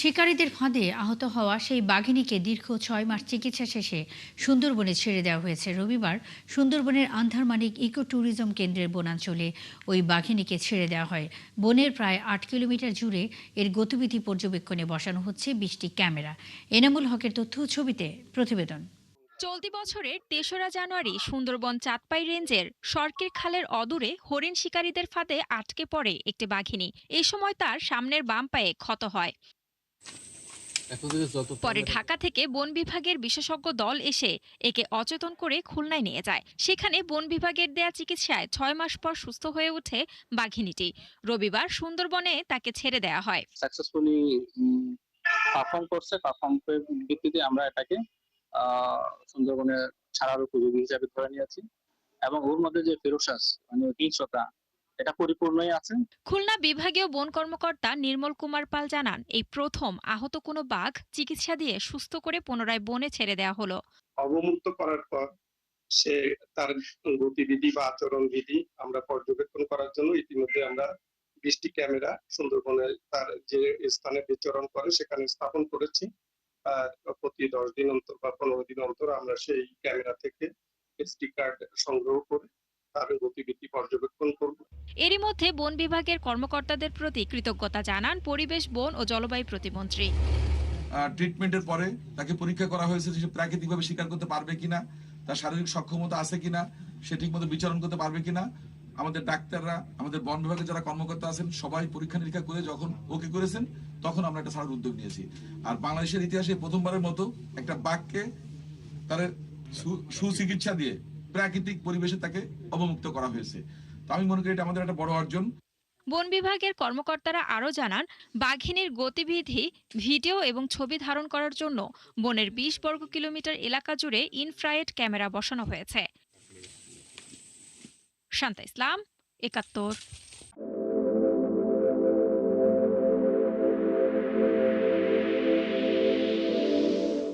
শিকারীদের ফাঁদে আহত হওয়া সেই বাঘিনীকে দীর্ঘ ৬ মাস চিকিৎসা শেষে সুন্দরবনে ছেড়ে দেওয়া হয়েছে। রবিবার সুন্দরবনের আন্ধারমানিক ইকো ট্যুরিজম কেন্দ্রের বনাঞ্চলে ওই বাঘিনীকে ছেড়ে দেওয়া হয়। বনের প্রায় ৮ কিলোমিটার জুড়ে এর গতিবিধি পর্যবেক্ষণে বসানো হচ্ছে ২০টি ক্যামেরা। এনামুল হকের তথ্য ও ছবিতে প্রতিবেদন। চলতি বছরের ৩রা জানুয়ারি সুন্দরবন চাঁদপাই রেঞ্জের সরকির খালের অদূরে হরিণ শিকারীদের ফাঁদে আটকে পড়ে একটি বাঘিনী। এই সময় তার সামনের বাম পায়ে ক্ষত হয়। পরে ঢাকা থেকে বন বিভাগের বিশেষজ্ঞ দল এসে একে অচেতন করে খুলনায় নিয়ে যায়। সেখানে বন বিভাগের দেয়া চিকিৎসায় ৬ মাস পর সুস্থ হয়ে ওঠে বাঘিনীটি। রবিবার সুন্দরবনে তাকে ছেড়ে দেয়া হয়। সাকসেসফুলি পারফর্ম করছে। পারফর্মের ভিত্তিতে আমরা এটাকে সুন্দরবনে ছাড়ার উপযোগী হিসাবে ধরে নিয়েছি এবং ওর মধ্যে যে ফেরোসাস মানে হিংস্রতা এটা পরিপূর্ণই আছে। খুলনা বিভাগীয় বন কর্মকর্তা নির্মল কুমার পাল জানান, এই প্রথম আহত কোনো বাঘ চিকিৎসা দিয়ে সুস্থ করে পুনরায় বনে ছেড়ে দেওয়া হলো। অবমুক্ত করার পর সে তার গতিবিধি বা আচরণ বিধি আমরা পর্যবেক্ষণ করার জন্য ইতিমধ্যে আমরা ২০টি ক্যামেরা সুন্দরবনে তার যে স্থানে বিচরণ করে সেখানে স্থাপন করেছি। আর প্রতি ১০ দিন অন্তর বা ১৫ দিন অন্তর আমরা সেই ক্যামেরা থেকে এসডি কার্ড সংগ্রহ করে তার গতিবিধি পর্যবেক্ষণ করব। এরই মধ্যে বন বিভাগের কর্মকর্তাদের প্রতি কৃতজ্ঞতা জানান পরিবেশ, বন ও জলবায়ু প্রতিমন্ত্রী। ট্রিটমেন্টের পরে তাকে পরীক্ষা করা হয়েছে যে সে প্রাকৃতিকভাবে শিকার করতে পারবে কিনা, তার শারীরিক সক্ষমতা আছে কিনা, সে ঠিকমতো বিচরণ করতে পারবে কিনা। আমাদের ডাক্তাররা, আমাদের বন বিভাগের যারা কর্মকর্তা আছেন সবাই পরীক্ষা নিরীক্ষা করে যখন ওকে করেছেন তখন আমরা একটা ছাড়ার উদ্যোগ নিয়েছি। আর বাংলাদেশের ইতিহাসে প্রথমবারের মতো একটা বাঘকে তার সুচিকিৎসা দিয়ে প্রাকৃতিক পরিবেশে তাকে অবমুক্ত করা হয়েছে। তো আমি মনে করি এটা আমাদের একটা বড় অর্জন। বন বিভাগের কর্মকর্তারা আরও জানান, বাঘিনীর গতিবিধি ভিডিও এবং ছবি ধারণ করার জন্য বনের ২০ বর্গ কিলোমিটার এলাকা জুড়ে ইনফ্রারেড ক্যামেরা বসানো হয়েছে। শান্তা ইসলাম, ৭১।